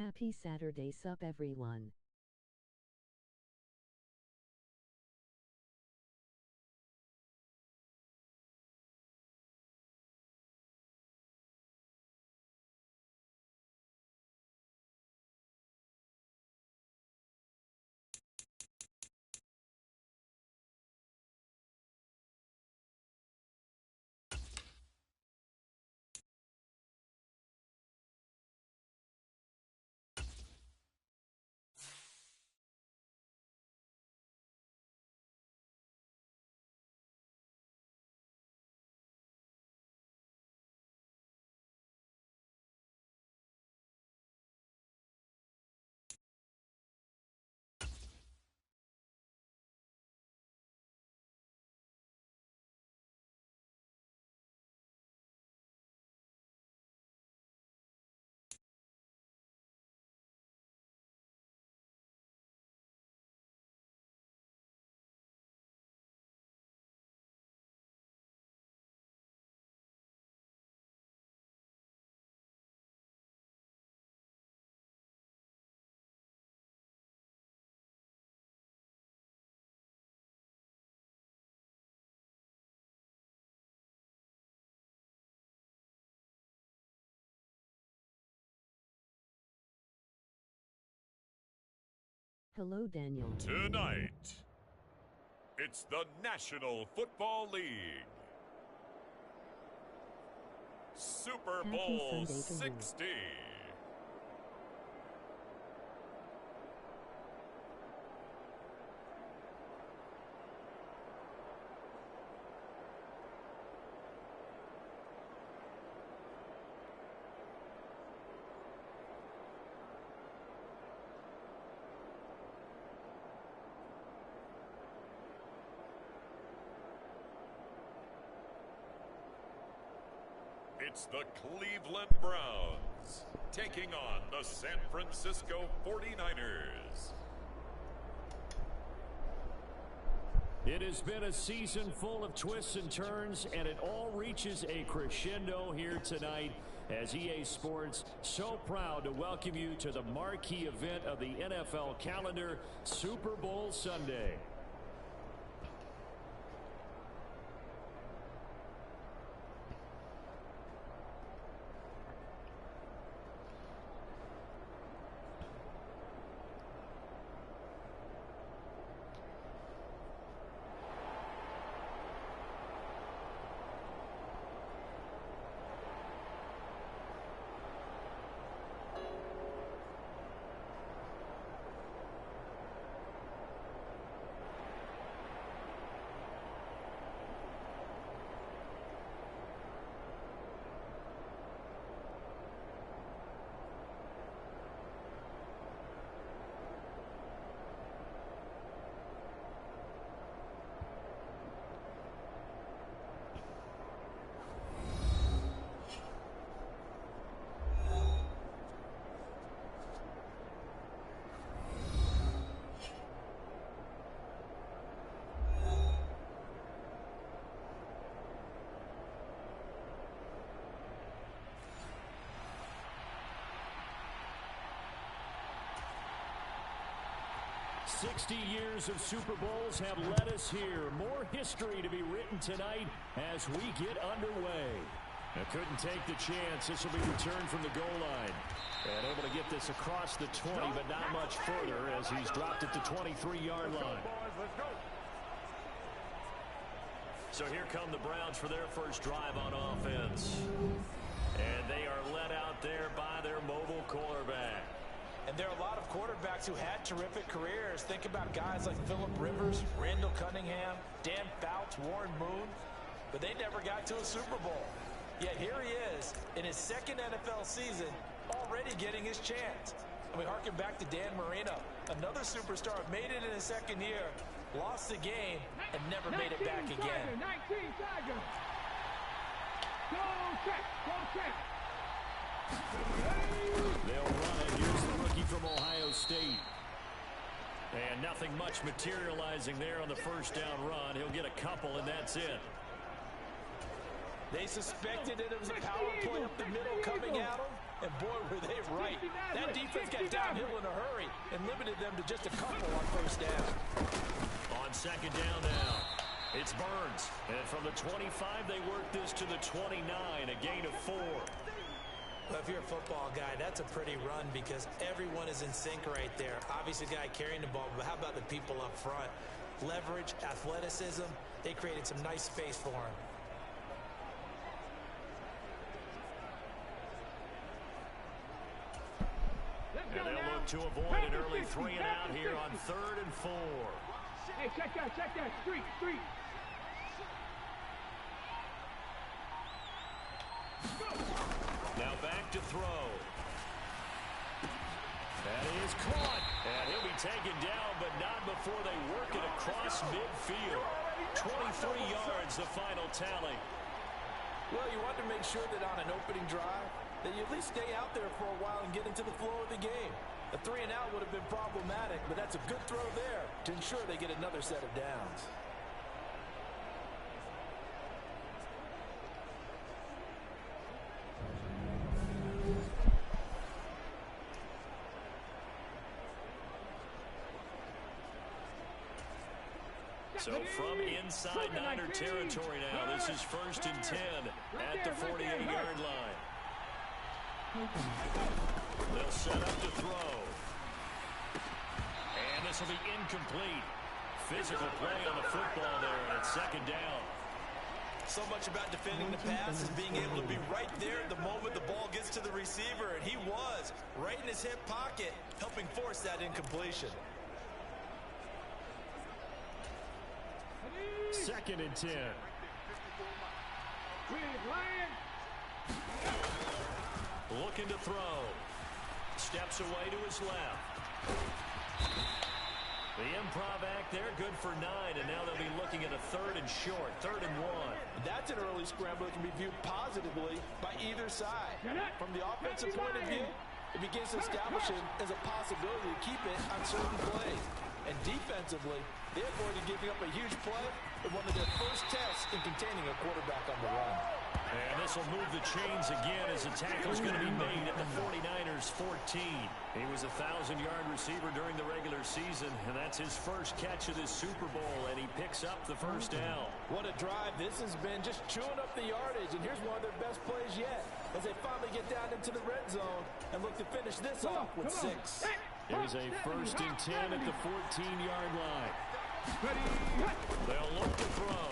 Happy Saturday sup everyone. Hello Daniel. Tonight, it's the National Football League. Super Bowl 60. It's the Cleveland Browns taking on the San Francisco 49ers. It has been a season full of twists and turns, and it all reaches a crescendo here tonight as EA Sports so proud to welcome you to the marquee event of the NFL calendar, Super Bowl Sunday. Years of Super Bowls have led us here. More history to be written tonight as we get underway. I couldn't take the chance. This will be returned from the goal line. And able to get this across the 20, but not much further as he's dropped at the 23-yard line. So here come the Browns for their first drive on offense. And they are led out there by their mobile quarterback. And there are a lot of quarterbacks who had terrific careers. Think about guys like Phillip Rivers, Randall Cunningham, Dan Fouts, Warren Moon. But they never got to a Super Bowl. Yet here he is in his second NFL season, already getting his chance. And we harken back to Dan Marino, another superstar, made it in his second year, lost the game, and never made it back again. 19 Tiger. Go check, go check. They'll run it. Here's the rookie from Ohio State. And nothing much materializing there on the first down run. He'll get a couple, and that's it. They suspected that it was a power play up the middle coming at him. And boy, were they right. That defense got downhill in a hurry and limited them to just a couple on first down. On second down now, it's Burns. And from the 25, they work this to the 29, a gain of 4. Well, if you're a football guy, that's a pretty run because everyone is in sync right there. Obviously, the guy carrying the ball, but how about the people up front? Leverage, athleticism, they created some nice space for him. And they'll look to avoid an early 3 and out here on 3rd and 4. Hey, check that. Street. Now back to throw. That is caught. And he'll be taken down, but not before they work it across midfield. 23 yards, the final tally. Well, you want to make sure that on an opening drive, that you at least stay out there for a while and get into the flow of the game. A 3 and out would have been problematic, but that's a good throw there to ensure they get another set of downs. So from inside Niner territory now, this is 1st and 10 at the 48-yard line. They'll set up to throw. And this will be incomplete. Physical play on the football there, and it's 2nd down. So much about defending the pass is being able to be right there the moment the ball gets to the receiver, and he was right in his hip pocket, helping force that incompletion. 2nd and 10. Looking to throw. Steps away to his left. The improv act there, good for 9, and now they'll be looking at a 3rd and short, 3rd and 1. That's an early scramble that can be viewed positively by either side. From the offensive point of view, it begins to establish it as a possibility to keep it on certain plays. And defensively, they avoided giving up a huge play in one of their first tests in containing a quarterback on the run. And this will move the chains again as the tackle's going to be made at the 49ers 14. He was a 1,000-yard receiver during the regular season, and that's his first catch of this Super Bowl, and he picks up the first down. What a drive this has been, just chewing up the yardage, and here's one of their best plays yet as they finally get down into the red zone and look to finish this off with 6. Here's a 1st and 10 at the 14-yard line. They'll look to throw.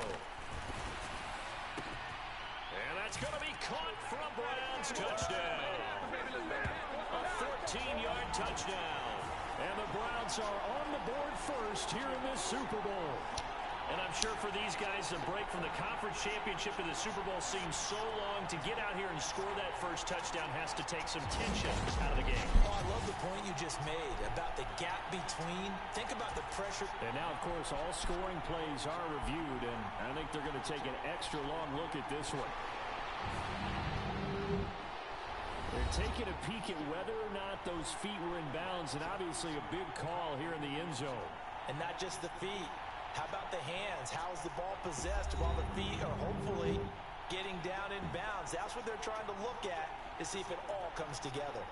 And that's going to be caught for a Browns touchdown. A 14-yard touchdown. And the Browns are on the board first here in this Super Bowl. And I'm sure for these guys, the break from the conference championship to the Super Bowl seems so long. To get out here and score that first touchdown has to take some tension out of the game. Oh, I love the point you just made about the gap between. Think about the pressure. And now, of course, all scoring plays are reviewed, and I think they're going to take an extra long look at this one. They're taking a peek at whether or not those feet were in bounds, and obviously a big call here in the end zone. And not just the feet. How about the hands? How is the ball possessed while the feet are hopefully getting down in bounds? That's what they're trying to look at to see if it all comes together.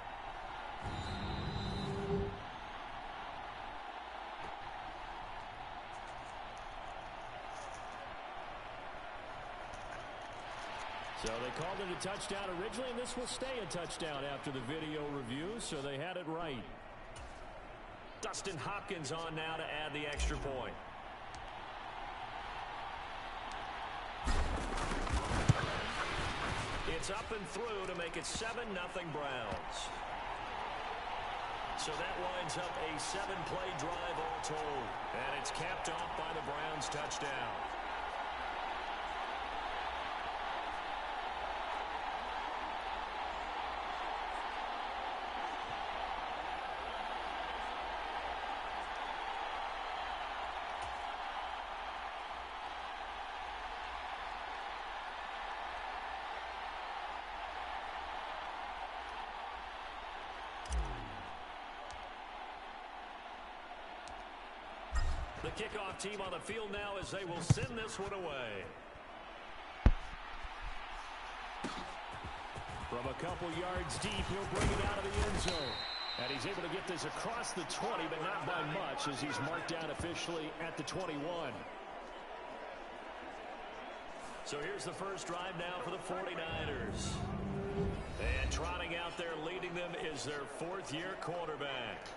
So they called it a touchdown originally, and this will stay a touchdown after the video review, so they had it right. Dustin Hopkins on now to add the extra point. It's up and through to make it 7-0 Browns. So that winds up a 7-play drive all told. And it's capped off by the Browns touchdown. The kickoff team on the field now as they will send this one away. From a couple yards deep, he'll bring it out of the end zone. And he's able to get this across the 20, but not by much, as he's marked down officially at the 21. So here's the first drive now for the 49ers. And trotting out there leading them is their fourth-year quarterback.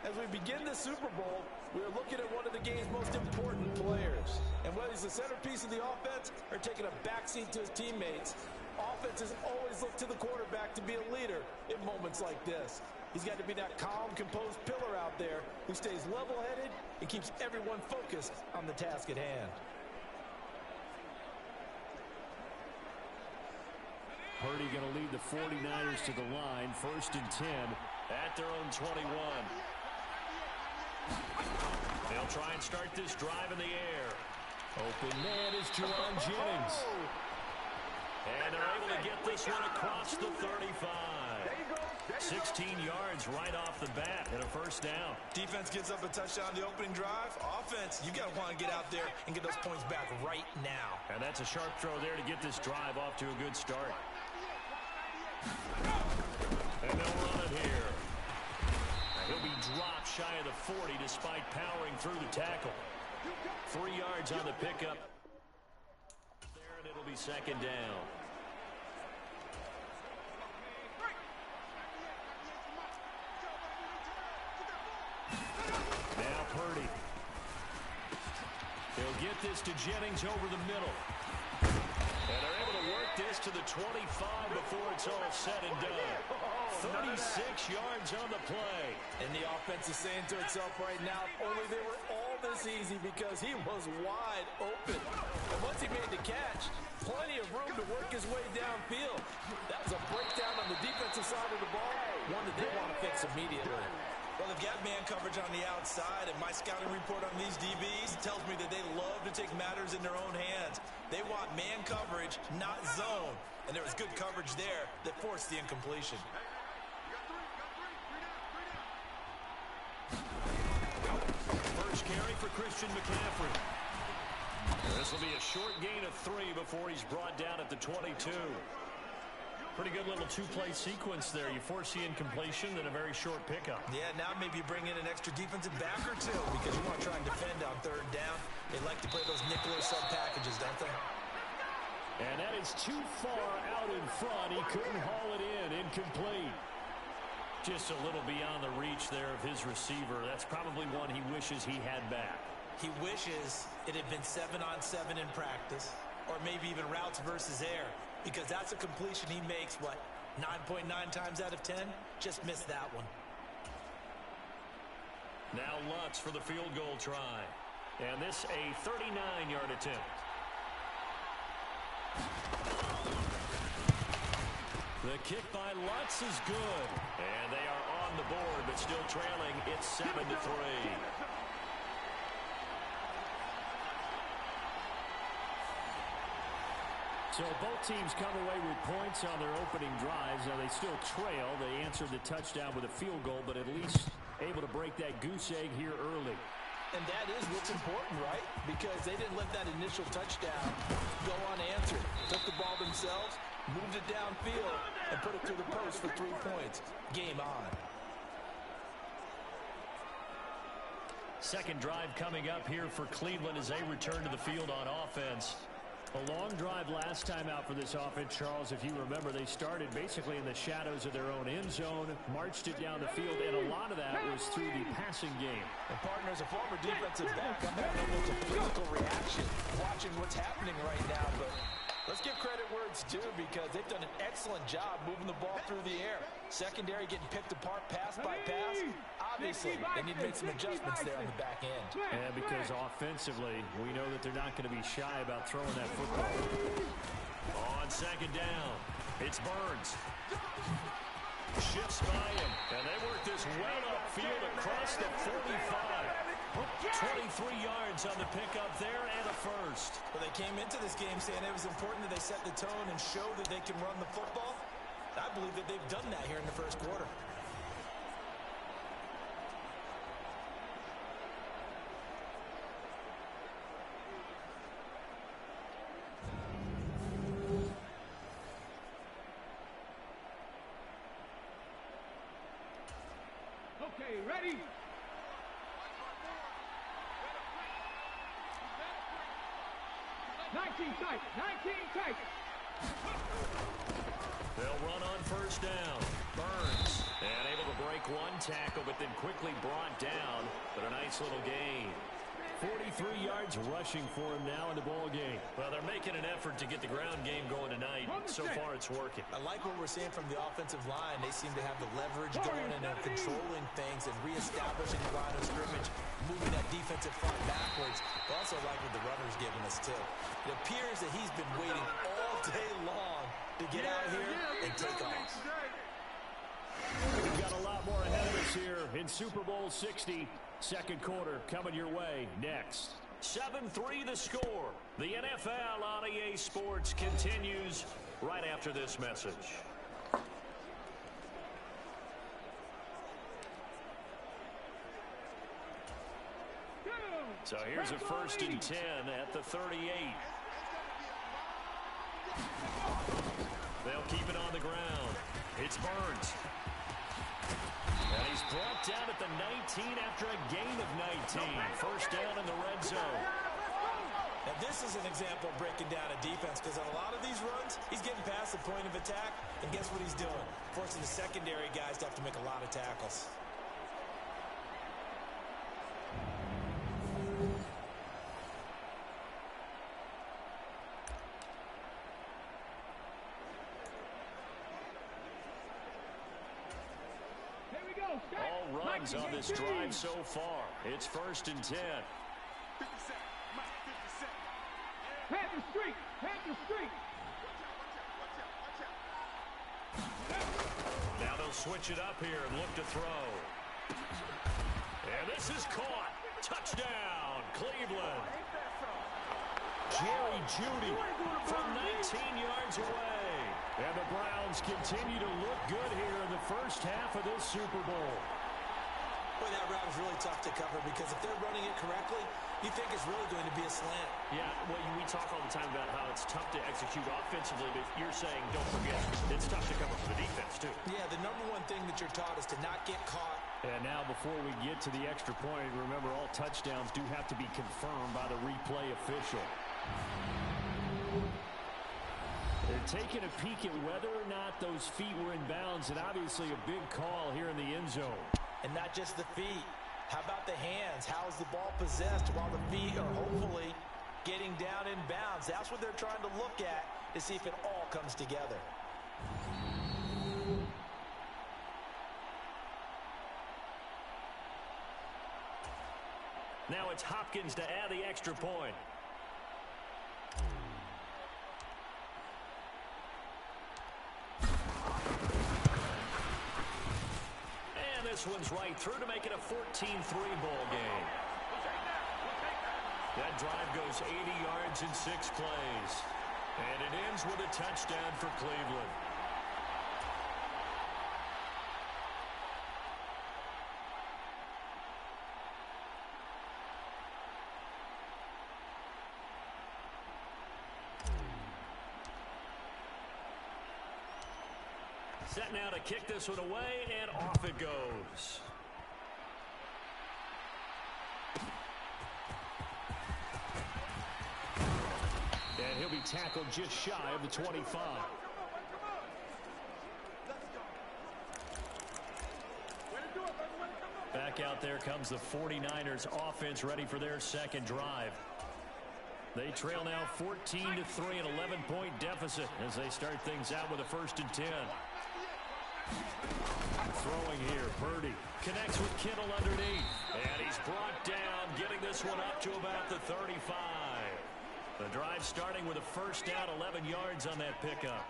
As we begin the Super Bowl, we're looking at one of the game's most important players. And whether he's the centerpiece of the offense or taking a backseat to his teammates, offenses always look to the quarterback to be a leader in moments like this. He's got to be that calm, composed pillar out there who stays level-headed and keeps everyone focused on the task at hand. Purdy going to lead the 49ers to the line, 1st and 10 at their own 21. They'll try and start this drive in the air. Open man is Juwan Jennings. And they're able to get this one across the 35. 16 yards right off the bat and a first down. Defense gives up a touchdown on the opening drive. Offense, you got to want to get out there and get those points back right now. And that's a sharp throw there to get this drive off to a good start. And they'll run it here. He'll be dropped shy of the 40 despite powering through the tackle. 3 yards on the pickup. There, and it'll be second down. Now Purdy. He'll get this to Jennings over the middle. And they're able to work this to the 25 before it's all said and done. 36 yards on the play. And the offense is saying to itself right now, only they were all this easy because he was wide open. And once he made the catch, plenty of room to work his way downfield. That was a breakdown on the defensive side of the ball, one that they want to fix immediately. Well, they've got man coverage on the outside, and my scouting report on these DBs tells me that they love to take matters in their own hands. They want man coverage, not zone. And there was good coverage there that forced the incompletion. First carry for Christian McCaffrey. This will be a short gain of 3 before he's brought down at the 22. Pretty good little two-play sequence there. You force the incompletion, then a very short pickup. Yeah, now maybe you bring in an extra defensive back or two because you want to try and defend on third down. They like to play those nickel or sub packages, don't they? And that is too far out in front. He couldn't haul it in. Incomplete. Just a little beyond the reach there of his receiver. That's probably one he wishes he had back. He wishes it had been 7-on-7 in practice, or maybe even routes versus air, because that's a completion he makes, what, 9.9 times out of 10? Just missed that one. Now Lutz for the field goal try. And this a 39-yard attempt. The kick by Lutz is good. And they are on the board, but still trailing. It's 7-3. So both teams come away with points on their opening drives. Now they still trail. They answered the touchdown with a field goal, but at least able to break that goose egg here early. And that is what's important, right? Because they didn't let that initial touchdown go unanswered. Took the ball themselves, moved it downfield, and put it through the post for 3 points. Game on. Second drive coming up here for Cleveland as they return to the field on offense. A long drive last time out for this offense, Charles. If you remember, they started basically in the shadows of their own end zone, marched it down the field, and a lot of that was through the passing game. And partners, a former defensive back, I'm having almost a physical reaction watching what's happening right now. But let's give credit where it's due because they've done an excellent job moving the ball through the air. Secondary getting picked apart pass by pass. Obviously, they need to make some adjustments there on the back end. And because offensively, we know that they're not going to be shy about throwing that football. On second down, it's Burns. Shifts by him, and they work this well upfield across the 45. 23 yards on the pickup there and a first. Well, they came into this game saying it was important that they set the tone and show that they can run the football. I believe that they've done that here in the first quarter. ready? Nineteen tight. They'll run on first down. Burns. And able to break one tackle, but then quickly brought down. But a nice little gain. 43 yards rushing for him now in the ball game. Well, they're making an effort to get the ground game going tonight. So far, it's working. I like what we're seeing from the offensive line. They seem to have the leverage going and they're controlling things and reestablishing the line of scrimmage, moving that defensive front backwards. I also like what the runner's giving us, too. It appears that he's been waiting all day long to get out here and take off. We've got a lot more ahead of us here in Super Bowl 60. Second quarter coming your way next. 7-3 the score. The NFL on EA Sports continues right after this message. So here's a 1st and 10 at the 38. They'll keep it on the ground. It's Burns. And he's brought down at the 19 after a gain of 19. First down in the red zone. Now this is an example of breaking down a defense because on a lot of these runs, he's getting past the point of attack, and guess what he's doing? Forcing the secondary guys to have to make a lot of tackles. All runs on this drive so far. It's 1st and 10. Panther streak. Now they'll switch it up here and look to throw. And this is caught. Touchdown, Cleveland. Jerry Jeudy from 19 yards away. And the Browns continue to look good here in the first half of this Super Bowl. Boy, that route is really tough to cover because if they're running it correctly, you think it's really going to be a slant. Yeah, well, we talk all the time about how it's tough to execute offensively, but you're saying, don't forget, it's tough to cover for the defense, too. Yeah, the number one thing that you're taught is to not get caught. And now before we get to the extra point, remember all touchdowns do have to be confirmed by the replay official. They're taking a peek at whether or not those feet were in bounds, and obviously a big call here in the end zone. And not just the feet. How about the hands? How is the ball possessed while the feet are hopefully getting down in bounds? That's what they're trying to look at to see if it all comes together. Now it's Hopkins to add the extra point. This one's right through to make it a 14-3 ball game. That drive goes 80 yards in 6 plays. And it ends with a touchdown for Cleveland. Set now to kick this one away, and off it goes. And he'll be tackled just shy of the 25. Back out there comes the 49ers offense ready for their second drive. They trail now 14-3, an 11-point deficit as they start things out with a 1st and 10. Throwing here, Purdy connects with Kittle underneath. And he's brought down, getting this one up to about the 35. The drive starting with a first down, 11 yards on that pickup.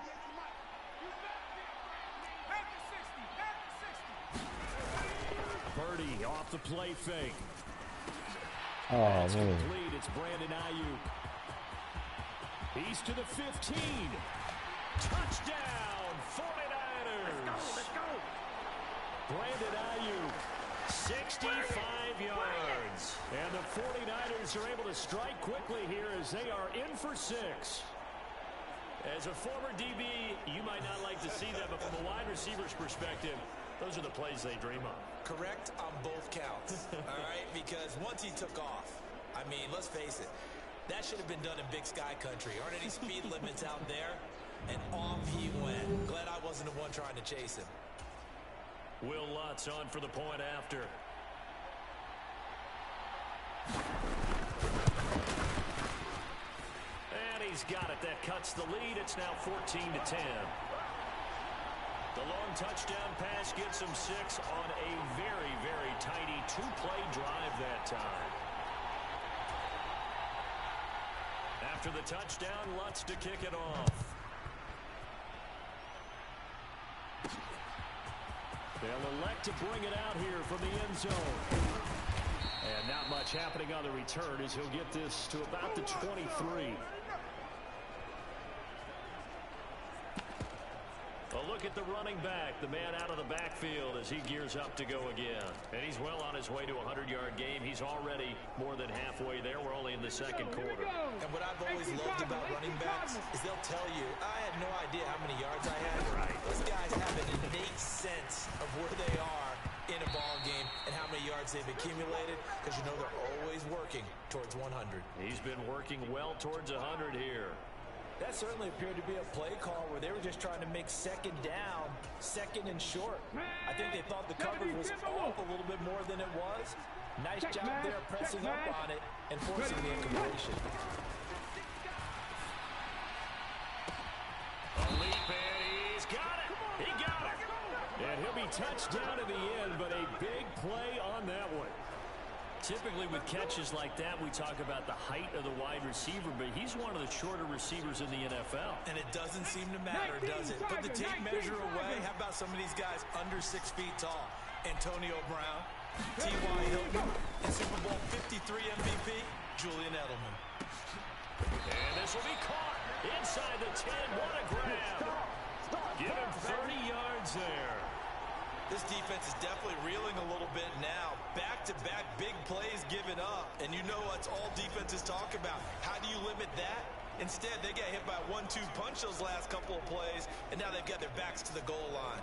Purdy off the play fake. Oh, That's man. complete. It's Brandon Ayuk. He's to the 15. Touchdown, 49ers. Let's go. Brandon Ayuk, 65 yards. And the 49ers are able to strike quickly here as they are in for 6. As a former DB, you might not like to see that, but from a wide receiver's perspective, Those are the plays they dream of. Correct on both counts, all right? Because once he took off, I mean, let's face it, that should have been done in Big Sky Country. Aren't any speed limits out there? And off he went. Glad I wasn't the one trying to chase him. Will Lutz on for the point after. And he's got it. That cuts the lead. It's now 14-10. The long touchdown pass gets him 6 on a very, very tiny two-play drive that time. After the touchdown, Lutz to kick it off. They'll elect to bring it out here from the end zone. And not much happening on the return as he'll get this to about the 23. A look at the running back, the man out of the backfield as he gears up to go again. And he's well on his way to a 100-yard game. He's already more than halfway there. We're only in the second quarter. And what I've always loved about running backs is they'll tell you, I had no idea how many yards I had. Right. Those guys have an innate sense of where they are in a ball game and how many yards they've accumulated, because you know they're always working towards 100. He's been working well towards 100 here. That certainly appeared to be a play call where they were just trying to make second down, second and short. I think they thought the coverage was off a little bit more than it was. Nice job there pressing up on it and forcing the incompletion. A leap, and he's got it. He got it. And he'll be touched down in the end, but a big play on that one. Typically with catches like that, we talk about the height of the wide receiver, but he's one of the shorter receivers in the NFL. And it doesn't seem to matter, does it? Put the tape measure away. How about some of these guys under 6 feet tall? Antonio Brown, T.Y. Hilton, and Super Bowl 53 MVP, Julian Edelman. And this will be caught inside the 10. What a grab. Give him 30 yards there. This defense is definitely reeling a little bit now. Back-to-back big plays given up. And you know what's all defenses talk about. How do you limit that? Instead, they got hit by a 1-2 punch those last couple of plays, and now they've got their backs to the goal line.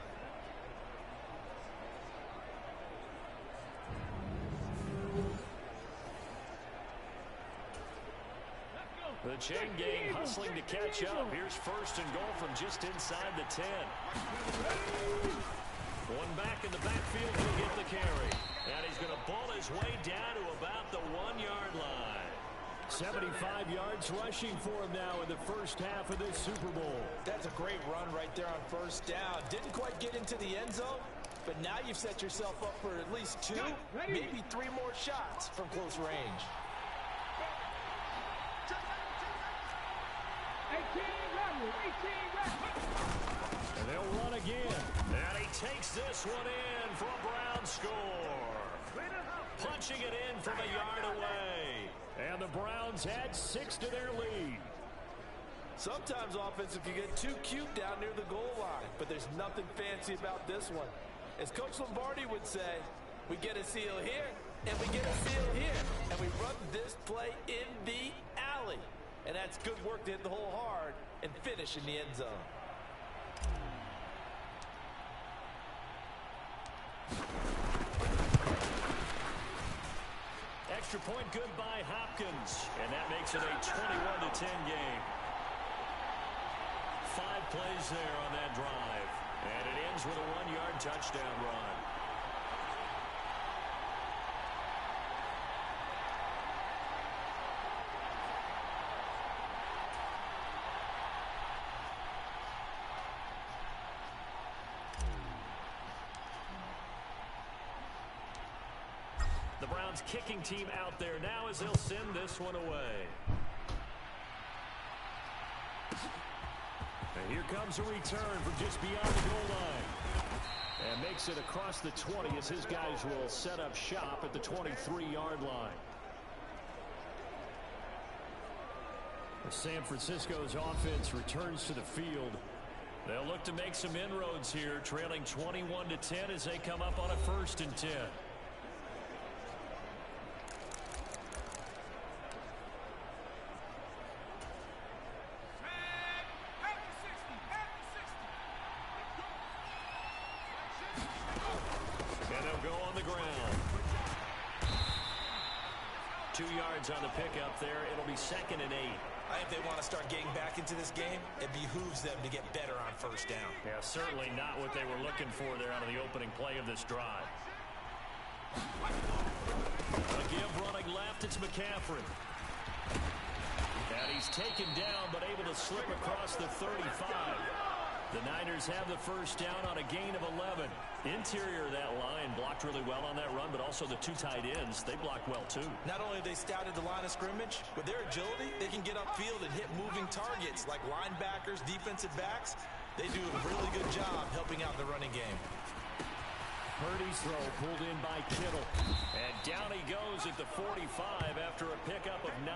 The chain gang hustling to catch up. Here's first and goal from just inside the 10. One back in the backfield to get the carry. And he's going to ball his way down to about the 1-yard line. 75 yards rushing for him now in the first half of this Super Bowl. That's a great run right there on first down. Didn't quite get into the end zone, but now you've set yourself up for at least 2, maybe 3 more shots from close range. 18 And they'll run again. And he takes this one in for a Brown score. Punching it in from a yard away. And the Browns add 6 to their lead. Sometimes offense, if you get too cute down near the goal line, but there's nothing fancy about this one. As Coach Lombardi would say, we get a seal here, and we get a seal here, and we run this play in the alley. And that's good work to hit the hole hard and finish in the end zone. Extra point good by Hopkins. And that makes it a 21-10 game. 5 plays there on that drive. And it ends with a 1-yard touchdown run. The Browns kicking team out there now as they'll send this one away. And here comes a return from just beyond the goal line. And makes it across the 20 as his guys will set up shop at the 23-yard line. San Francisco's offense returns to the field. They'll look to make some inroads here, trailing 21-10 as they come up on a 1st and 10. 2 yards on the pickup there. It'll be 2nd and 8. I think they want to start getting back into this game. It behooves them to get better on first down. Yeah, certainly not what they were looking for there out of the opening play of this drive. A give running left, it's McCaffrey. And he's taken down, but able to slip across the 35. The Niners have the first down on a gain of 11. Interior of that line blocked really well on that run, but also the 2 tight ends, they blocked well too. Not only have they scouted the line of scrimmage, with their agility, they can get upfield and hit moving targets like linebackers, defensive backs. They do a really good job helping out the running game. Purdy's throw pulled in by Kittle. And down he goes at the 45 after a pickup of 9.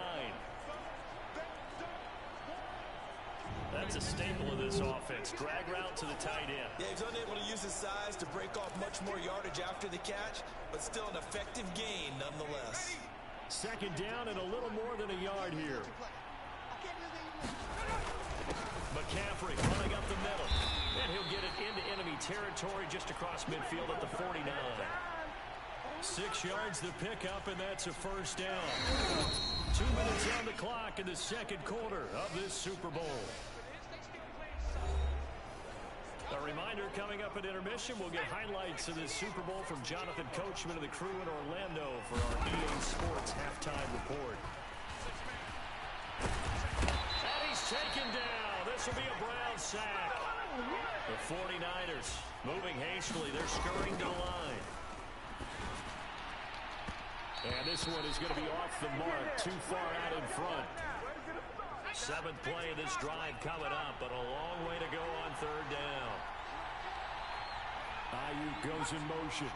That's a staple of this offense. Drag route to the tight end. Yeah, he's unable to use his size to break off much more yardage after the catch, but still an effective gain nonetheless. 2nd down and a little more than a yard here. McCaffrey running up the middle. And he'll get it into enemy territory just across midfield at the 49. 6 yards the pickup, and that's a first down. 2 minutes on the clock in the 2nd quarter of this Super Bowl. A reminder, coming up at intermission, we'll get highlights of this Super Bowl from Jonathan Coachman and the crew in Orlando for our EA Sports halftime report. And he's taken down. This will be a Brown sack. The 49ers moving hastily. They're scurrying to the line. And this one is going to be off the mark, too far out in front. 7th play of this drive coming up, but a long way to go on 3rd down. Ayuk goes in motion.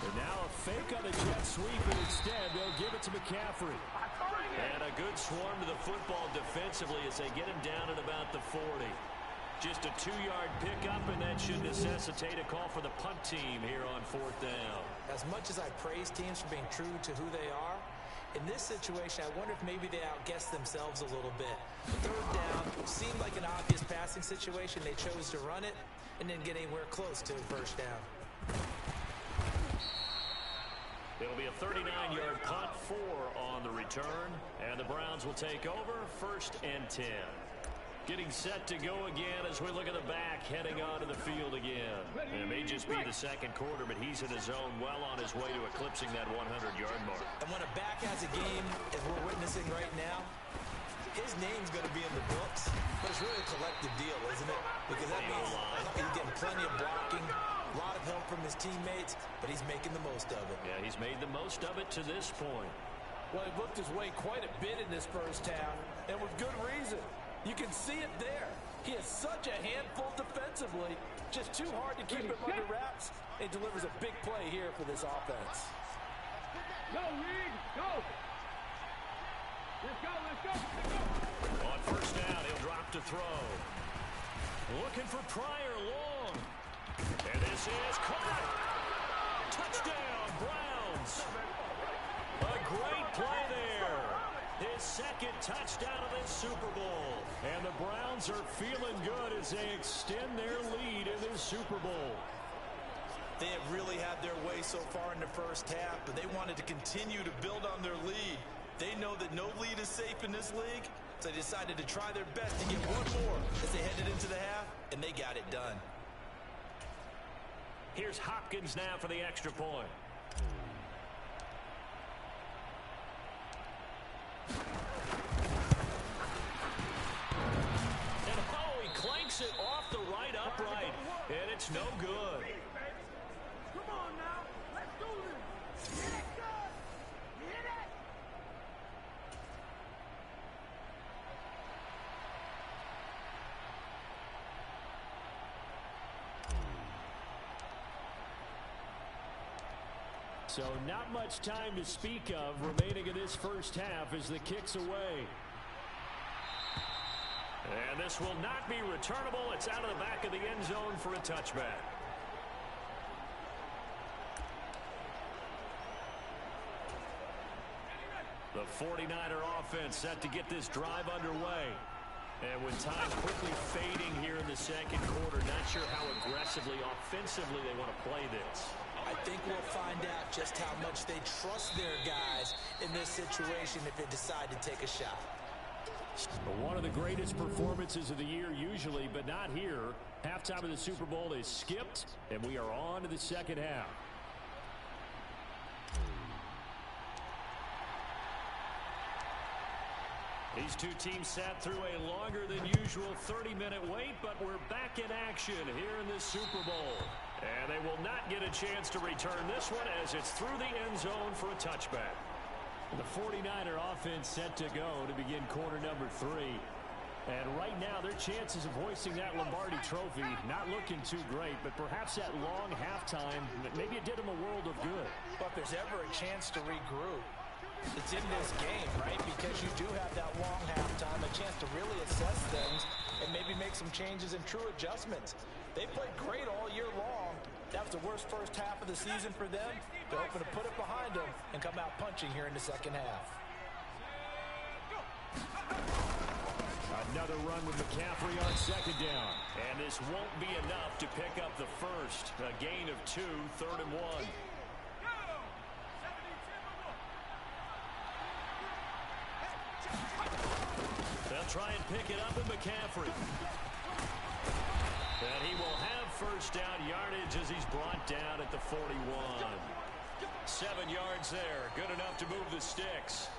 And now a fake on the jet sweep, and instead they'll give it to McCaffrey. And a good swarm to the football defensively as they get him down at about the 40. Just a 2-yard pickup, and that should necessitate a call for the punt team here on 4th down. As much as I praise teams for being true to who they are, in this situation, I wonder if maybe they outguessed themselves a little bit. 3rd down seemed like an obvious passing situation. They chose to run it and didn't get anywhere close to first down. It'll be a 39-yard punt, 4 on the return, and the Browns will take over 1st and 10. Getting set to go again as we look at the back, heading onto the field again. And it may just be the 2nd quarter, but he's in his zone, well on his way to eclipsing that 100-yard mark. And when a back has a game, as we're witnessing right now, his name's going to be in the books, but it's really a collective deal, isn't it? Because that means he's getting plenty of blocking, a lot of help from his teammates, but he's making the most of it. Yeah, he's made the most of it to this point. Well, he looked his way quite a bit in this first half, and with good reason. You can see it there. He is such a handful defensively. Just too hard to keep him under wraps. And delivers a big play here for this offense. Go, Reed, go. Let's go, let's go, let's go. On 1st down, he'll drop to throw. Looking for Pryor long. And this is caught. Touchdown, Browns. A great play there. His 2nd touchdown of this Super Bowl. And the Browns are feeling good as they extend their lead in this Super Bowl. They have really had their way so far in the first half, but they wanted to continue to build on their lead. They know that no lead is safe in this league, so they decided to try their best to get one more as they headed into the half, and they got it done. Here's Hopkins now for the extra point. And oh, he clanks it off the right upright, and it's no good. Come on now, let's do this. Hit it good. Hit it. So not much time to speak of remaining in this first half as the kick's away. And this will not be returnable. It's out of the back of the end zone for a touchback. The 49er offense set to get this drive underway. And with time quickly fading here in the second quarter, not sure how aggressively, offensively they want to play this. I think we'll find out just how much they trust their guys in this situation if they decide to take a shot. One of the greatest performances of the year usually, but not here. Halftime of the Super Bowl is skipped, and we are on to the second half. These two teams sat through a longer than usual 30-minute wait, but we're back in action here in this Super Bowl. And they will not get a chance to return this one as it's through the end zone for a touchback. The 49er offense set to go to begin quarter number 3. And right now, their chances of hoisting that Lombardi trophy not looking too great, but perhaps that long halftime, maybe it did them a world of good. But if there's ever a chance to regroup, it's in this game, right? Because you do have that long halftime, a chance to really assess things and maybe make some changes and true adjustments. They played great all year long. That was the worst first half of the season for them. They're hoping to put it behind them and come out punching here in the second half. Another run with McCaffrey on second down. And this won't be enough to pick up the first. A gain of 2, 3rd and 1. They'll try and pick it up with McCaffrey. And he will have first down yardage as he's brought down at the 41. 7 yards there. Good enough to move the sticks.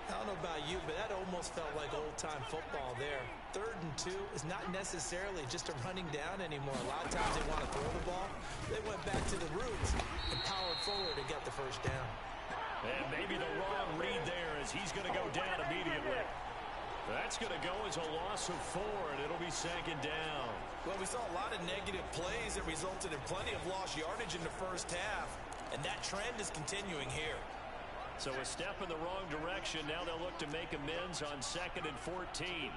I don't know about you, but that almost felt like old-time football there. 3rd and 2 is not necessarily just a running down anymore. A lot of times they want to throw the ball. They went back to the roots and powered forward to get the first down. And maybe the wrong read there as he's going to go down immediately. That's going to go as a loss of 4, and it'll be second down. Well, we saw a lot of negative plays that resulted in plenty of lost yardage in the first half, and that trend is continuing here. So a step in the wrong direction. Now they'll look to make amends on 2nd and 14.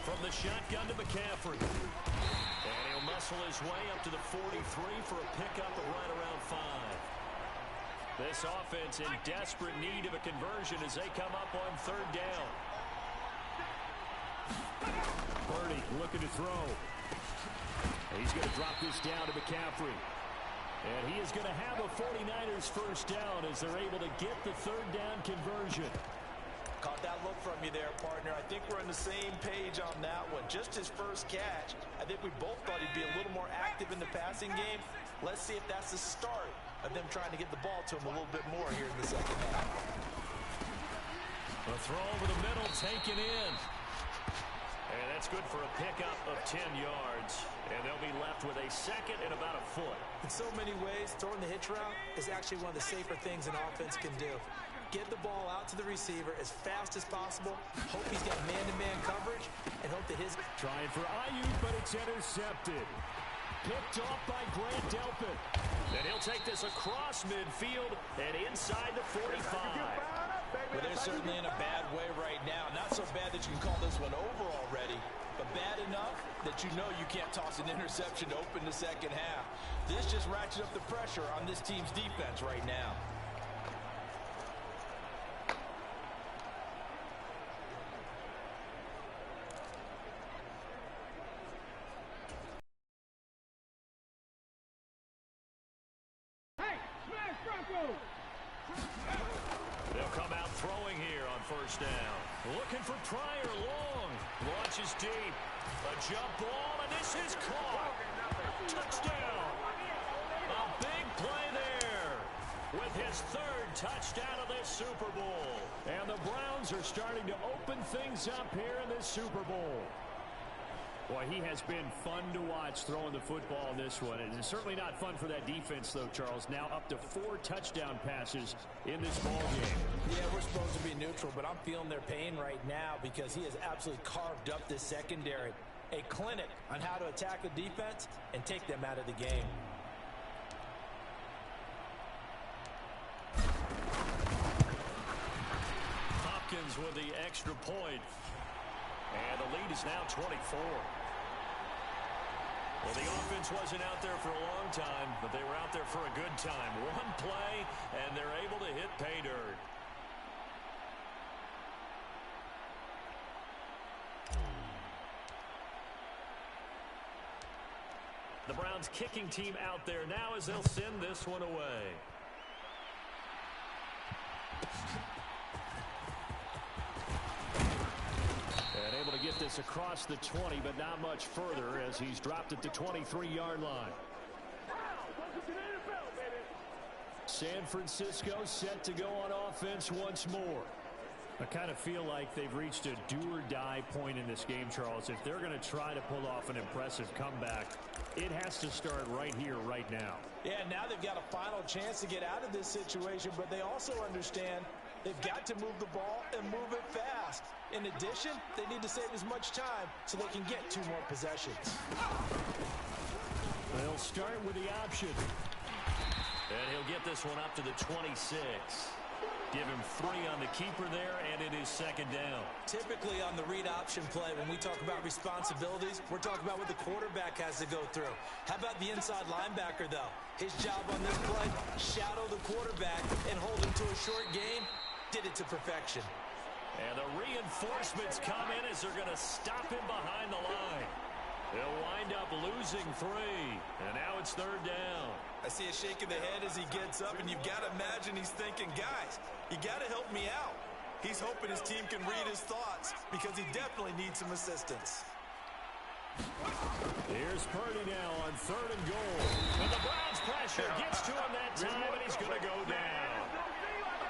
From the shotgun to McCaffrey. And he'll muscle his way up to the 43 for a pickup of right around 5. This offense in desperate need of a conversion as they come up on 3rd down. Purdy looking to throw. He's going to drop this down to McCaffrey. And he is going to have a 49ers first down as they're able to get the 3rd down conversion. Caught that look from you there, partner. I think we're on the same page on that one. Just his first catch. I think we both thought he'd be a little more active in the passing game. Let's see if that's the start of them trying to get the ball to him a little bit more here in the second half. A throw over the middle, taken in. And that's good for a pickup of 10 yards. And they'll be left with a 2nd and about a foot. In so many ways, throwing the hitch route is actually one of the safer things an offense can do. Get the ball out to the receiver as fast as possible. Hope he's got man-to-man coverage, and hope that his... Trying for Ayuk, but it's intercepted. Picked off by Grant Delpit. And he'll take this across midfield and inside the 45. Well, they're certainly in a bad way right now. Not so bad that you can call this one over already, but bad enough that you know you can't toss an interception to open the second half. This just ratchets up the pressure on this team's defense right now. They'll come out throwing here on first down. Looking for Pryor long. Launches deep. A jump ball, and this is caught. Touchdown. A big play there with his 3rd touchdown of this Super Bowl. And the Browns are starting to open things up here in this Super Bowl. Boy, he has been fun to watch throwing the football in this one. It's certainly not fun for that defense, though, Charles. Now up to 4 touchdown passes in this ball game. Yeah, we're supposed to be neutral, but I'm feeling their pain right now because he has absolutely carved up this secondary. A clinic on how to attack the defense and take them out of the game. Hopkins with the extra point. And the lead is now 24. Well, the offense wasn't out there for a long time, but they were out there for a good time. One play, and they're able to hit pay dirt. The Browns kicking team out there now as they'll send this one away. And able to get this across the 20, but not much further as he's dropped at the 23-yard line. San Francisco set to go on offense once more. I kind of feel like they've reached a do-or-die point in this game, Charles. If they're going to try to pull off an impressive comeback, it has to start right here, right now. Yeah, now they've got a final chance to get out of this situation, but they also understand they've got to move the ball and move it fast. In addition, they need to save as much time so they can get 2 more possessions. They'll start with the option. And he'll get this one up to the 26. Give him 3 on the keeper there, and it is second down. Typically on the read option play, when we talk about responsibilities, we're talking about what the quarterback has to go through. How about the inside linebacker, though? His job on this play, shadow the quarterback and hold him to a short gain. Did it to perfection. And the reinforcements come in as they're going to stop him behind the line. They'll wind up losing 3, and now it's third down. I see a shake of the head as he gets up, and you've got to imagine he's thinking, guys, you got to help me out. He's hoping his team can read his thoughts because he definitely needs some assistance. Here's Purdy now on 3rd and goal. And the Browns pressure gets to him that time, and he's going to go down.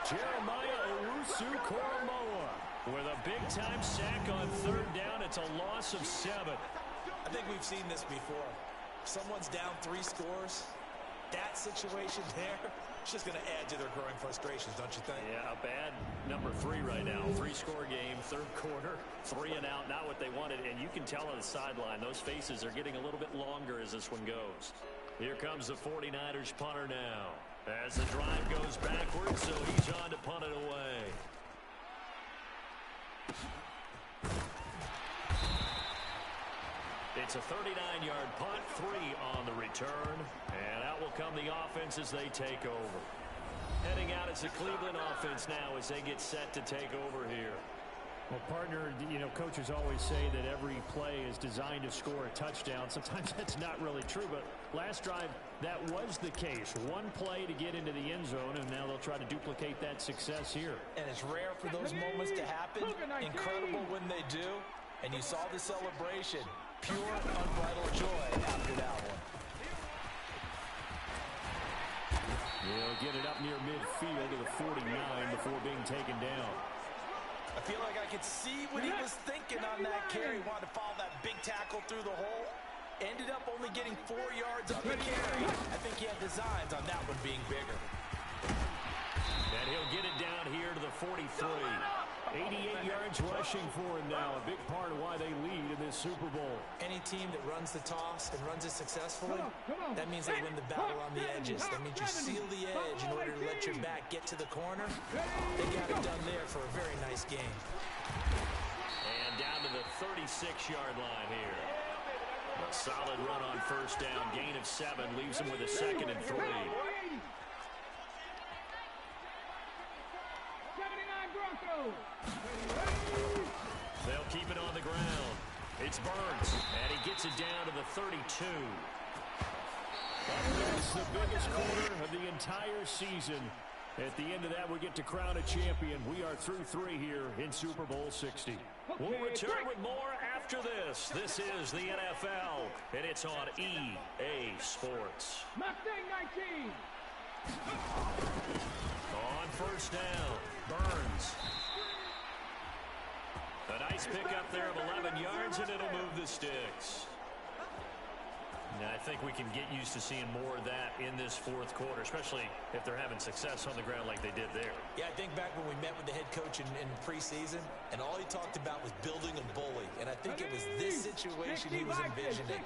Jeremiah Owusu-Koramoah with a big-time sack on 3rd down. It's a loss of 7. I think we've seen this before. Someone's down 3 scores. That situation there, it's just going to add to their growing frustrations, don't you think? Yeah, a bad number 3 right now. 3-score game, 3rd quarter, 3 and out, not what they wanted. And you can tell on the sideline, those faces are getting a little bit longer as this one goes. Here comes the 49ers punter now. As the drive goes backwards, so he's on to punt it away. It's a 39-yard punt, 3 on the return, and out will come the offense as they take over. Heading out is the Cleveland offense now as they get set to take over here. Well, partner, you know, coaches always say that every play is designed to score a touchdown. Sometimes that's not really true, but last drive, that was the case. 1 play to get into the end zone, and now they'll try to duplicate that success here. And it's rare for those moments to happen. Incredible when they do. And you saw the celebration. Pure, unbridled joy after that one. He'll get it up near midfield to the 49 before being taken down. I feel like I could see what he was thinking on that carry. He wanted to follow that big tackle through the hole. Ended up only getting 4 yards on the carry. I think he had designs on that one being bigger. And he'll get it down here to the 43. 88 yards rushing for him now. A big part of why they lead in this Super Bowl. Any team that runs the toss and runs it successfully, that means they win the battle on the edges. That means you seal the edge in order to let your back get to the corner. They got it done there for a very nice game. And down to the 36-yard line here. A solid run on 1st down. Gain of 7 leaves him with a 2nd and 3. They'll keep it on the ground. It's Burns, and he gets it down to the 32. That's the biggest quarter of the entire season. At the end of that, we get to crown a champion. We are through 3 here in Super Bowl 60. We'll return with more after this. This is the NFL, and it's on EA Sports. Mustang 19. On 1st down, Burns. A nice pickup there of 11 yards, and it'll move the sticks. Now, I think we can get used to seeing more of that in this 4th quarter, especially if they're having success on the ground like they did there. Yeah, I think back when we met with the head coach in preseason, and all he talked about was building a bully. And I think it was this situation he was envisioning.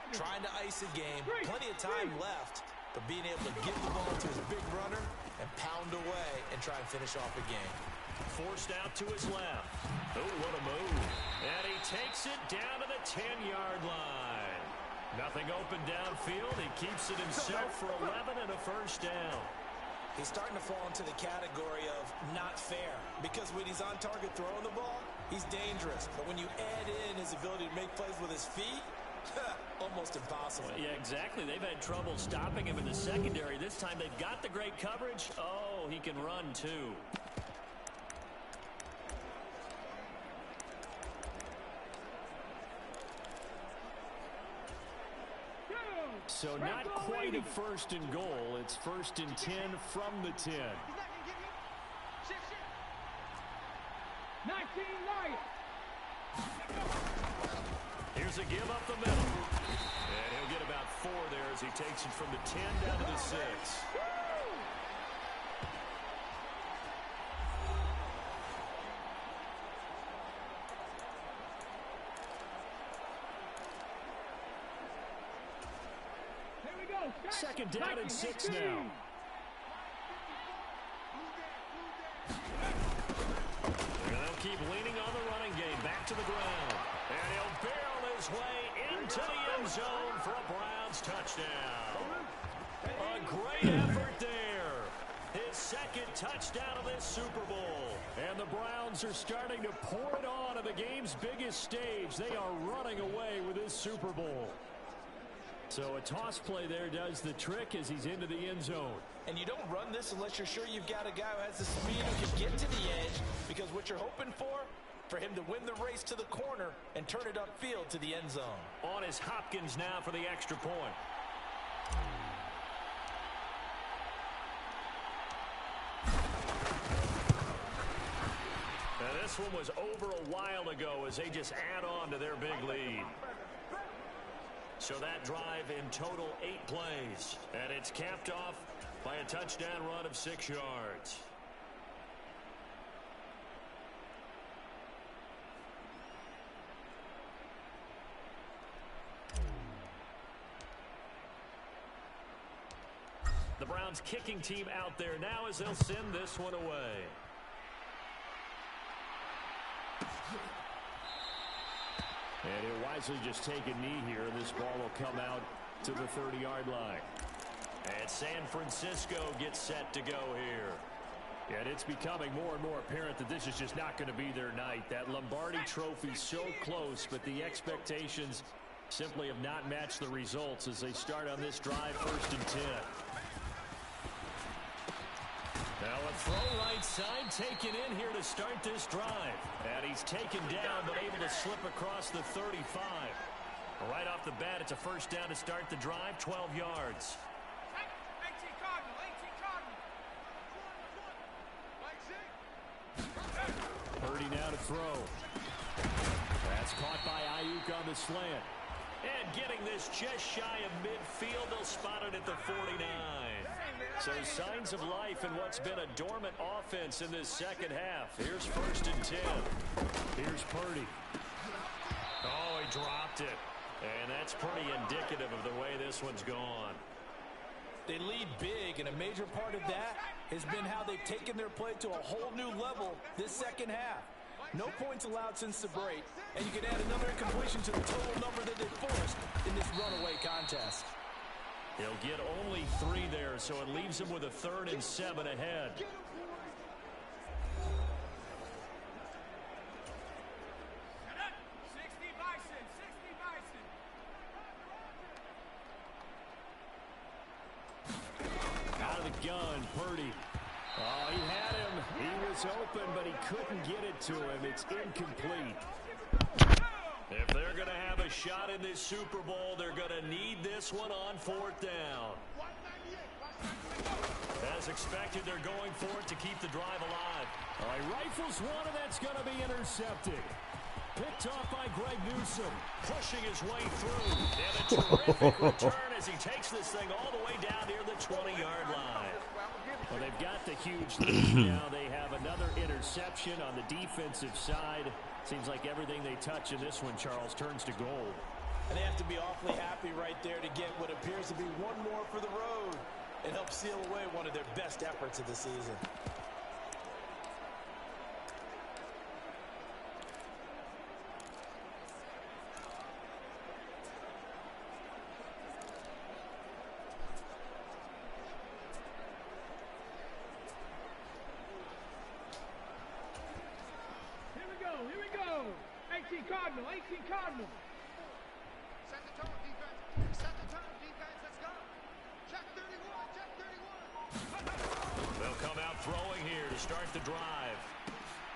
Trying to ice a game, plenty of time left, but being able to give the ball to his big runner and pound away and try and finish off a game. Forced out to his left. Oh, what a move. And he takes it down to the 10-yard line. Nothing open downfield. He keeps it himself for 11 and a 1st down. He's starting to fall into the category of not fair, because when he's on target throwing the ball, he's dangerous. But when you add in his ability to make plays with his feet, Almost impossible. Well, yeah, exactly. They've had trouble stopping him in the secondary. This time they've got the great coverage. Oh, he can run too. So not quite a first and goal. It's first and 10 from the 10. 19 Lions. Here's a give up the middle. And he'll get about 4 there as he takes it from the 10 down to the 6. Second down and 6 now. And they'll keep leaning on the running game. Back to the ground. And he'll barrel his way into the end zone for a Browns touchdown. A great effort there. His second touchdown of this Super Bowl. And the Browns are starting to pour it on the game's biggest stage. They are running away with this Super Bowl. So a toss play there does the trick as he's into the end zone. And you don't run this unless you're sure you've got a guy who has the speed who can get to the edge, because what you're hoping for him to win the race to the corner and turn it upfield to the end zone. On is Hopkins now for the extra point. Now this one was over a while ago as they just add on to their big lead. So that drive in total 8 plays. And it's capped off by a touchdown run of 6 yards. The Browns kicking team out there now as they'll send this one away. And he'll wisely just take a knee here. This ball will come out to the 30-yard line. And San Francisco gets set to go here. And it's becoming more and more apparent that this is just not going to be their night. That Lombardi trophy so close, but the expectations simply have not matched the results as they start on this drive, first and 10. Now a throw right side taken in here to start this drive. And he's taken down but able to slip across the 35. Right off the bat, it's a first down to start the drive, 12 yards. Purdy now to throw. That's caught by Ayuk on the slant. And getting this just shy of midfield, they'll spot it at the 49. So signs of life in what's been a dormant offense in this second half. Here's first and 10. Here's Purdy. Oh, he dropped it. And that's pretty indicative of the way this one's gone. They lead big, and a major part of that has been how they've taken their play to a whole new level this second half. No points allowed since the break, and you can add another incompletion to the total number that they forced in this runaway contest. He'll get only 3 there, so it leaves him with a 3rd and 7 ahead. Out of the gun, Purdy. Oh, he had him. He was open, but he couldn't get it to him. It's incomplete. If they're going to have a shot in this Super Bowl, they're going to need this one on 4th down. As expected, they're going for it to keep the drive alive. All right, rifles one, and that's going to be intercepted. Picked off by Greg Newsome, pushing his way through. And a terrific return as he takes this thing all the way down near the 20-yard line. Well, they've got the huge lead now. They have another interception on the defensive side. Seems like everything they touch in this one, Charles, turns to gold. And they have to be awfully happy right there to get what appears to be one more for the road and help seal away one of their best efforts of the season. Here we go. 18 Cardinal. They'll come out throwing here to start the drive.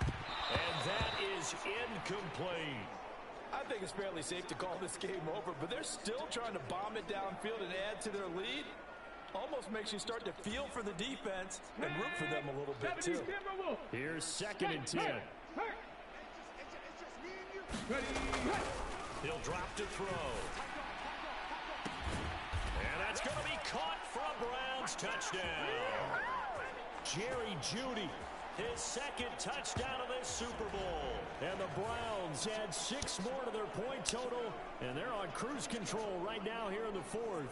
And that is incomplete. I think it's fairly safe to call this game over, but they're still trying to bomb it downfield and add to their lead. Almost makes you start to feel for the defense and root for them a little bit, too. Here's 2nd and 10. He'll drop to throw. And that's going to be caught for a Browns touchdown. Jerry Jeudy, his 2nd touchdown of this Super Bowl. And the Browns add 6 more to their point total, and they're on cruise control right now here in the 4th.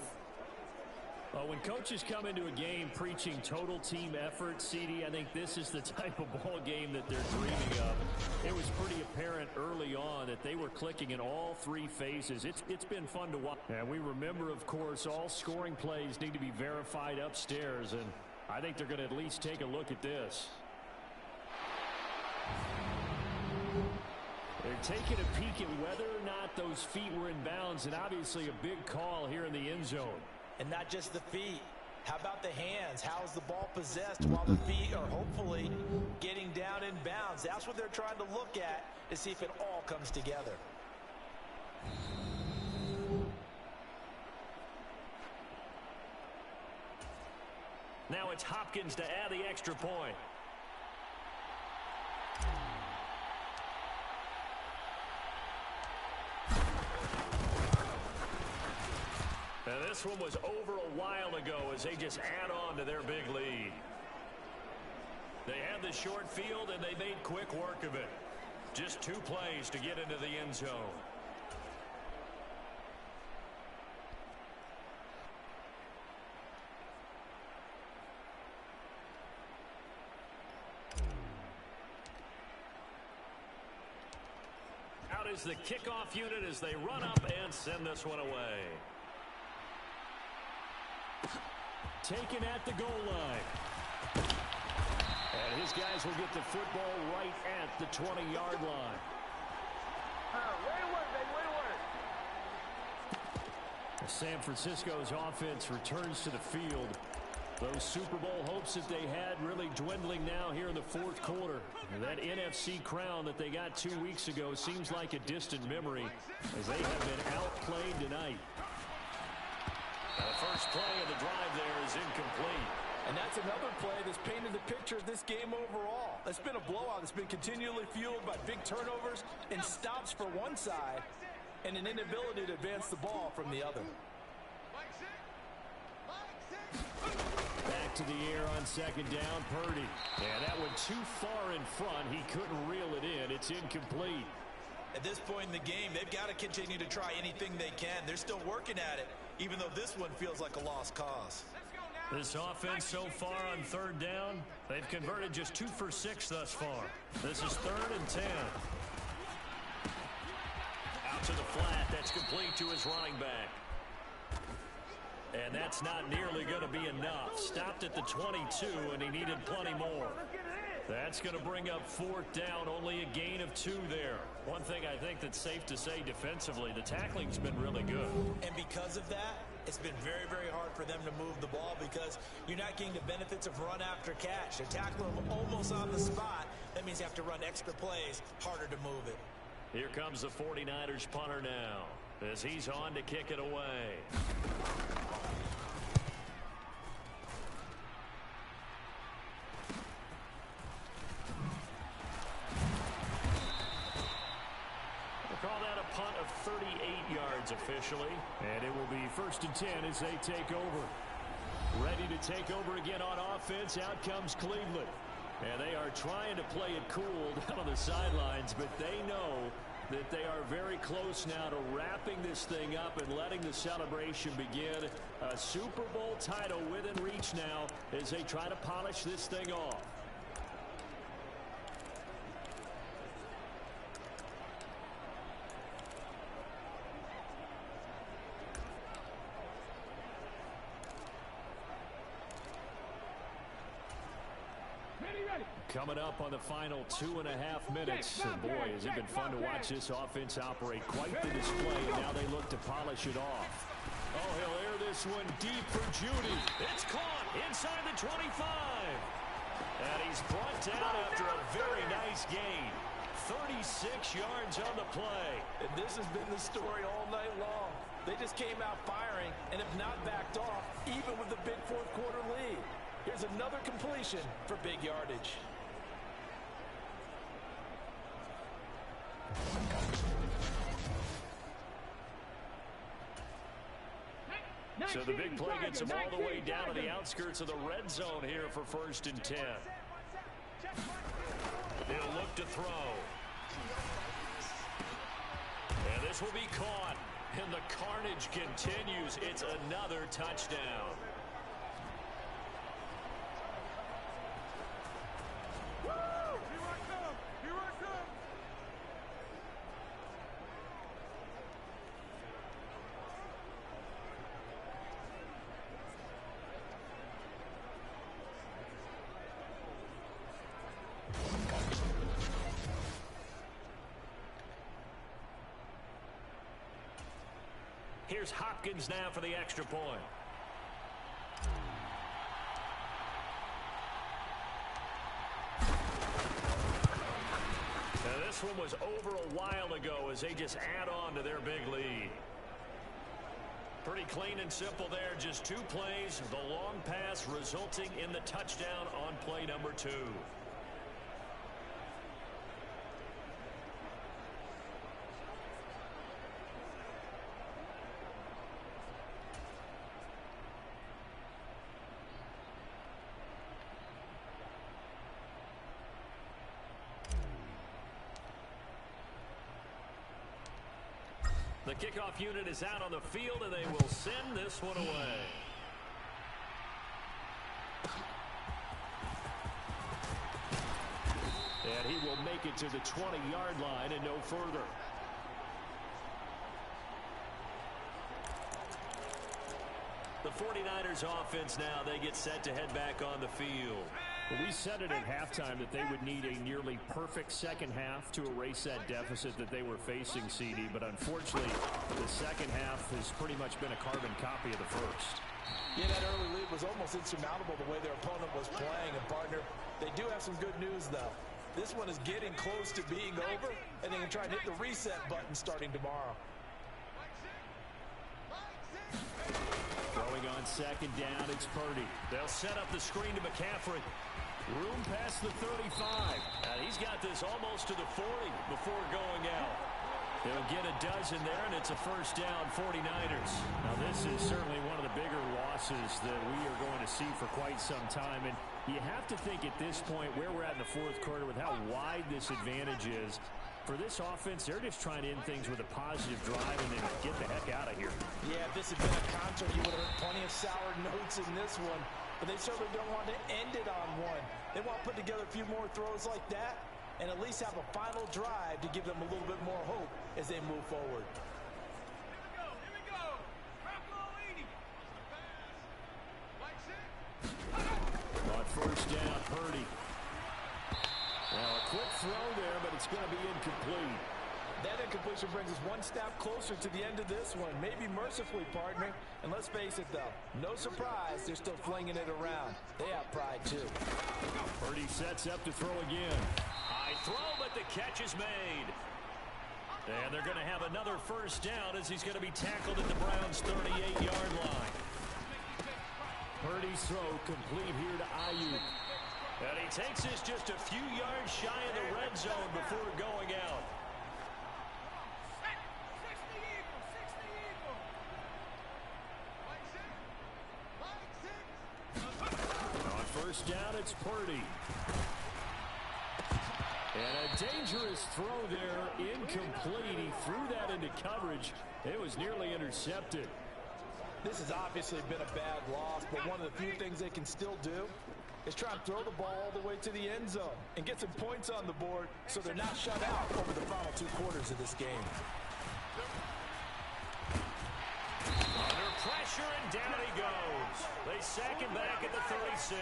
When coaches come into a game preaching total team effort, CD, I think this is the type of ball game that they're dreaming of. It was pretty apparent early on that they were clicking in all 3 phases. It's been fun to watch. And we remember, of course, all scoring plays need to be verified upstairs, and I think they're going to at least take a look at this. They're taking a peek at whether or not those feet were in bounds, and obviously a big call here in the end zone. And not just the feet. How about the hands? How is the ball possessed while the feet are hopefully getting down in bounds? That's what they're trying to look at to see if it all comes together. Now it's Hopkins to add the extra point. Now this one was over a while ago as they just add on to their big lead. They had the short field and they made quick work of it. Just 2 plays to get into the end zone. Out is the kickoff unit as they run up and send this one away. Taken at the goal line. And his guys will get the football right at the 20-yard line. Way to work, baby, way to work. San Francisco's offense returns to the field. Those Super Bowl hopes that they had really dwindling now here in the 4th quarter. And that NFC crown that they got 2 weeks ago seems like a distant memory as they have been outplayed tonight. The first play of the drive there is incomplete. And that's another play that's painted the picture of this game overall. It's been a blowout. It's been continually fueled by big turnovers and stops for one side and an inability to advance the ball from the other. Back to the air on 2nd down, Purdy. And that one too far in front. He couldn't reel it in. It's incomplete. At this point in the game, they've got to continue to try anything they can. They're still working at it, even though this one feels like a lost cause. This offense so far on 3rd down, they've converted just 2 for 6 thus far. This is 3rd and 10. Out to the flat. That's complete to his running back. And that's not nearly going to be enough. Stopped at the 22, and he needed plenty more. That's going to bring up 4th down, only a gain of 2 there. One thing I think that's safe to say defensively, the tackling's been really good. And because of that, it's been very, very hard for them to move the ball because you're not getting the benefits of run after catch. They're tackling them almost on the spot. That means you have to run extra plays, harder to move it. Here comes the 49ers punter now as he's on to kick it away. Call that a punt of 38 yards officially. And it will be 1st and 10 as they take over. Ready to take over again on offense. Out comes Cleveland. And they are trying to play it cool down on the sidelines, but they know that they are very close now to wrapping this thing up and letting the celebration begin. A Super Bowl title within reach now as they try to polish this thing off. Ready, ready. Coming up on the final 2.5 minutes. And boy, has it been fun to watch this offense operate. Quite the display, and now they look to polish it off. Oh, he'll air this one deep for Judy. It's caught inside the 25. And he's brought down after a very nice gain. 36 yards on the play. And this has been the story all night long. They just came out firing and have not backed off, even with the big fourth quarter lead. Here's another completion for big yardage. So the big play gets him all the way down to the outskirts of the red zone here for 1st and 10. He'll look to throw. And this will be caught. And the carnage continues. It's another touchdown. Woo! Here I come! Here I come! Here's Hopkins now for the extra point. Now this one was over a while ago as they just add on to their big lead. Pretty clean and simple there. Just 2 plays. The long pass resulting in the touchdown on play number 2. The kickoff unit is out on the field, and they will send this one away. And he will make it to the 20-yard line and no further. The 49ers offense now, they get set to head back on the field. Well, we said it at halftime that they would need a nearly perfect second half to erase that deficit that they were facing, CD. But unfortunately, the second half has pretty much been a carbon copy of the first. Yeah, that early lead was almost insurmountable the way their opponent was playing. And, partner, they do have some good news, though. This one is getting close to being over, and they can try and hit the reset button starting tomorrow. Throwing on second down, it's Purdy. They'll set up the screen to McCaffrey. Room past the 35. He's got this almost to the 40 before going out. They'll get a dozen there, and it's a first down, 49ers. Now, this is certainly one of the bigger losses that we are going to see for quite some time. And you have to think at this point where we're at in the fourth quarter with how wide this advantage is. For this offense, they're just trying to end things with a positive drive and then get the heck out of here. Yeah, if this had been a concert, you would have heard plenty of sour notes in this one. But they certainly don't want to end it on one. They want to put together a few more throws like that and at least have a final drive to give them a little bit more hope as they move forward. Here we go. Drop low 80. On first down, Purdy. Now a quick throw there, but it's going to be incomplete. That incompletion brings us one step closer to the end of this one. Maybe mercifully, partner. And let's face it, though, no surprise, they're still flinging it around. They have pride, too. Purdy sets up to throw again. High throw, but the catch is made. And they're going to have another first down as he's going to be tackled at the Browns' 38-yard line. Purdy's throw complete here to Ayuk. And he takes this just a few yards shy of the red zone before going out. On first down, it's Purdy. And a dangerous throw there, incomplete. He threw that into coverage. It was nearly intercepted. This has obviously been a bad loss, but one of the few things they can still do is try and throw the ball all the way to the end zone and get some points on the board so they're not shut out over the final 2 quarters of this game. Under pressure, and down he goes. They sack him back at the 36.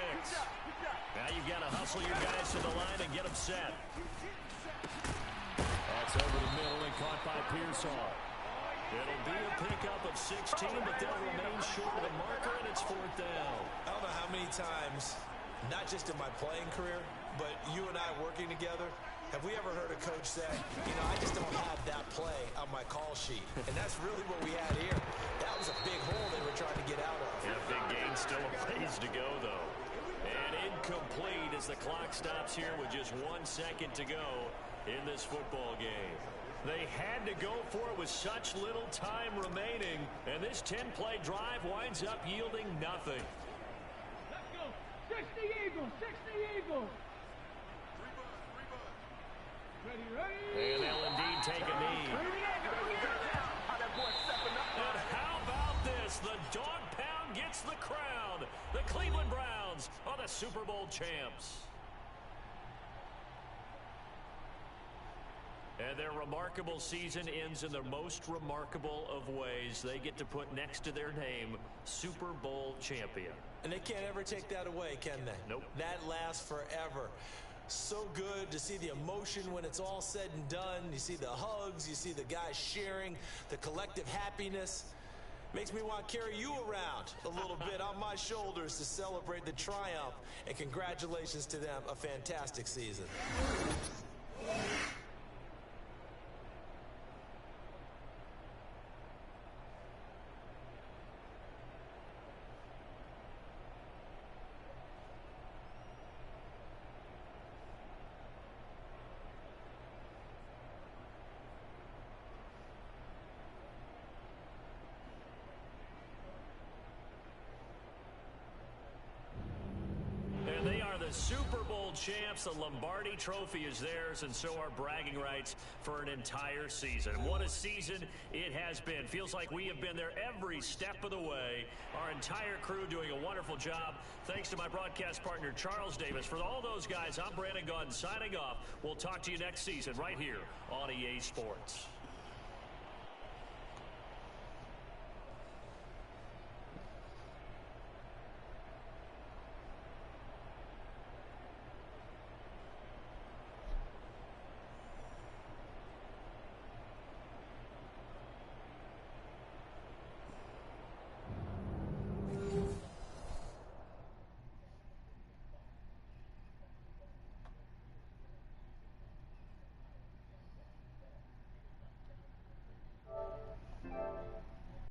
Now you've got to hustle your guys to the line and get them set. That's over the middle and caught by Pearsall. It'll be a pickup of 16, but they'll remain short of the marker, and it's 4th down. I don't know how many times, not just in my playing career, but you and I working together, have we ever heard a coach say, you know, I just don't have that play on my call sheet. And that's really what we had here. That was a big hole they were trying to get out of. Yeah, big gain, still a ways to go, though. And incomplete as the clock stops here with just 1 second to go in this football game. They had to go for it with such little time remaining, and this 10-play drive winds up yielding nothing. Let's go. 60 Eagles. 60 Eagles. Ready. And they'll indeed take a knee. And how about this? The dog pound gets the crown. The Cleveland Browns are the Super Bowl champs. And their remarkable season ends in the most remarkable of ways. They get to put next to their name, Super Bowl champion. And they can't ever take that away, can they? Nope. That lasts forever. So good to see the emotion when it's all said and done. You see the hugs, you see the guys sharing, the collective happiness. Makes me want to carry you around a little bit on my shoulders to celebrate the triumph. And congratulations to them, a fantastic season. The Super Bowl champs. The Lombardi Trophy is theirs, and so are bragging rights for an entire season. What a season it has been. Feels like we have been there every step of the way. Our entire crew doing a wonderful job. Thanks to my broadcast partner, Charles Davis. For all those guys, I'm Brandon Gunn signing off. We'll talk to you next season right here on EA Sports.